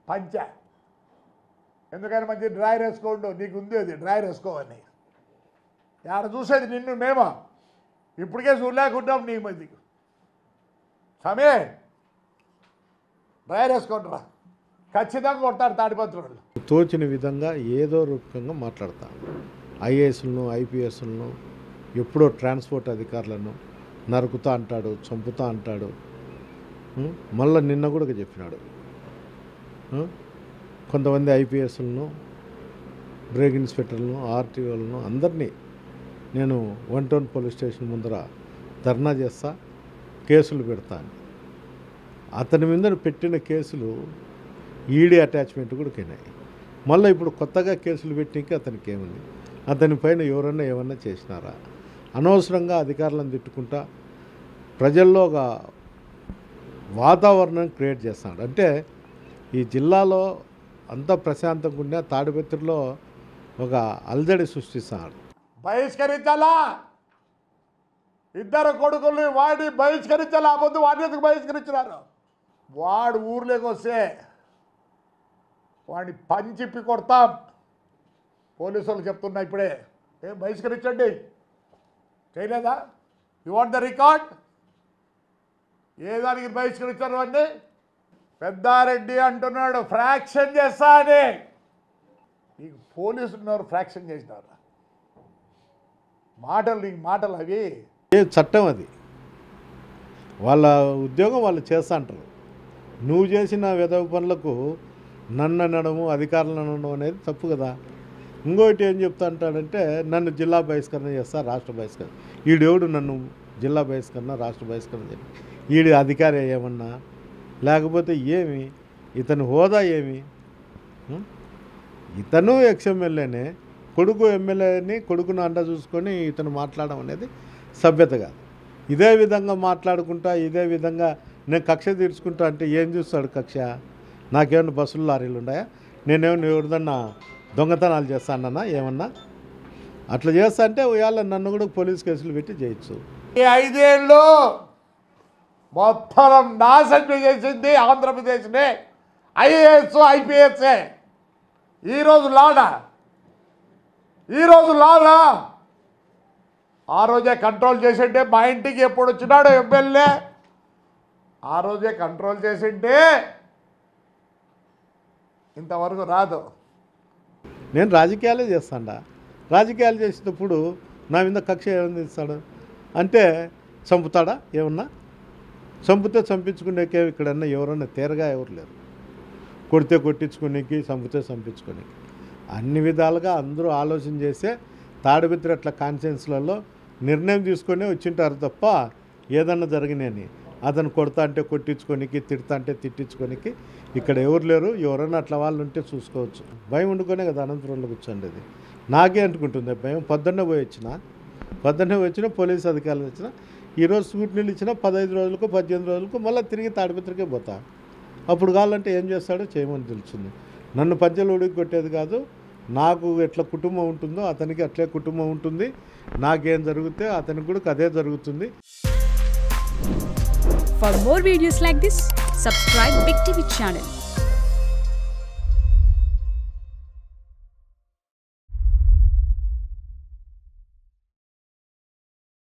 పంచ ఎందుకని మంచి డ్రైర్ వేసుకోండు, నీకు ఉంది అది డ్రైర్ వేసుకోవని. ఆడ చూసేది నిన్ను మేమో ఇప్పటికే చూడలేకుంటాం నీ మధ్య సమే డ్రైర్ వేసుకుంటారా ఖచ్చితంగా కొడతారు తాడిపత్రులు. తోచిన విధంగా ఏదో రూపంగా మాట్లాడతా ఐఏఎస్లను ఐపీఎస్లను ఎప్పుడో ట్రాన్స్పోర్ట్ అధికారులను నరుకుతా అంటాడు, చంపుతా అంటాడు. మళ్ళీ నిన్న కూడా చెప్పినాడు కొంతమంది ఐపీఎస్లను బ్రేక్ ఇన్స్పెక్టర్లను ఆర్టీఓలను అందరినీ నేను 1 టౌన్ పోలీస్ స్టేషన్ ముందర ధర్నా చేస్తా, కేసులు పెడతాను. అతని మీద పెట్టిన కేసులు ఈడీ అటాచ్మెంట్ కూడా కినాయి. మళ్ళీ ఇప్పుడు కొత్తగా కేసులు పెట్టింకి అతనికి ఏముంది? అతని పైన ఎవరన్నా ఏమన్నా చేసినారా? అనవసరంగా అధికారులను తిట్టుకుంటా ప్రజల్లో ఒక వాతావరణం క్రియేట్ చేస్తున్నాడు. అంటే ఈ జిల్లాలో అంతా ప్రశాంతంగా ఉండే తాడిపత్రిలో ఒక అలజడి సృష్టిస్తున్నాడు. బహిష్కరించాలా, ఇద్దరు కొడుకుల్ని వాడి బహిష్కరించాలా. ఆ పొద్దు వాడిని ఎందుకు బహిష్కరించినారు? వాడు ఊర్లోకి వస్తే వాడిని పంచిప్పి కొడతాం. పోలీసులు చెప్తున్నా ఇప్పుడే, ఏం బహిష్కరించండి చేయలేదా? You want the record? ఏ దానికి బహిష్కరించారు అండి? పెద్దారెడ్డి అంటున్నాడు ఫ్రాక్షన్ చేస్తా అని. నీకు పోలీసులు ఉన్నారు ఫ్రాక్షన్ చేసినారు. మాటలు నీకు మాటలు అవి ఏ చట్టం అది, వాళ్ళ ఉద్యోగం వాళ్ళు చేస్తా అంటారు. నువ్వు చేసిన వెధవ పనులకు నన్ను అనడము అధికారులను అనడం అనేది తప్పు కదా. ఇంకోటి ఏం చెప్తా అంటాడంటే నన్ను జిల్లా బహిష్కరణ చేస్తా, రాష్ట్ర బహిష్కరణ. ఈడెవడు నన్ను జిల్లా బహిష్కరణ రాష్ట్ర బహిష్కరణ చెప్పి? ఈడి అధికారి ఏమన్నా లేకపోతే ఏమి? ఇతని హోదా ఏమి? ఇతను ఎక్స్ఎమ్మెల్యేనే, కొడుకు ఎమ్మెల్యేని కొడుకును అండ చూసుకొని ఇతను మాట్లాడడం అనేది సభ్యత కాదు. ఇదే విధంగా మాట్లాడుకుంటా ఇదే విధంగా నేను కక్ష తీర్చుకుంటా అంటే ఏం చూస్తాడు కక్ష? నాకేమన్నా బస్సులు లారీలు ఉన్నాయా? నేనేమన్నా ఎవరిదన్నా దొంగతనాలు చేస్తానన్నా ఏమన్నా? అట్లా చేస్తా అంటే ఇవాళ నన్ను కూడా పోలీస్ కేసులు పెట్టి చేయొచ్చు. ఈ 5 ఏళ్ళు మొత్తం నాశనం చేసింది ఆంధ్రప్రదేశ్నే ఐఏఎస్ ఐపీఎస్ఏ. ఈరోజు లాడా ఆ రోజే కంట్రోల్ చేసింటే మా ఇంటికి ఎప్పుడు వచ్చినాడు ఎమ్మెల్యే, ఆ రోజే కంట్రోల్ చేసింటే ఇంతవరకు రాదు. నేను రాజకీయాలే చేస్తాడా. రాజకీయాలు చేసేటప్పుడు నా మీద కక్ష ఏమైంది ఇస్తాడు అంటే చంపుతాడా? ఏమన్నా చంపితే చంపించుకునేకే ఇక్కడన్నా ఎవరన్నా తేరగా ఎవరు లేరు. కొడితే కొట్టించుకునేకి, చంపితే చంపించుకునేకి అన్ని విధాలుగా అందరూ ఆలోచన చేసే తాడిపత్రి అట్లా కాన్ఫరెన్స్లలో నిర్ణయం తీసుకొని వచ్చింటారు తప్ప ఏదన్నా జరిగినాయని అతను కొడతా అంటే కొట్టించుకోనికి, తిడతా అంటే తిట్టించుకోనికి ఇక్కడ ఎవరు లేరు. ఎవరైనా అట్లా వాళ్ళు ఉంటే చూసుకోవచ్చు. భయం వండుకొనే కదా అనంతపురంలో కూర్చోండి. నాకే అనుకుంటుంది భయం. పొద్దున్నే వచ్చిన పోలీసు అధికారులు వచ్చిన ఈరోజు స్కూటీలు ఇచ్చిన 15 రోజులకు 18 రోజులకు మళ్ళీ తిరిగి తాడిపత్రికే పోతా. అప్పుడు కావాలంటే ఏం చేస్తాడో చేయమని తెలుస్తుంది. నన్ను పంచెలు ఉడికి కొట్టేది కాదు. నాకు ఎట్లా కుటుంబం ఉంటుందో అతనికి అట్లే కుటుంబం ఉంటుంది. నాకేం జరిగితే అతనికి కూడా అదే జరుగుతుంది. For more videos like this, subscribe Big TV channel.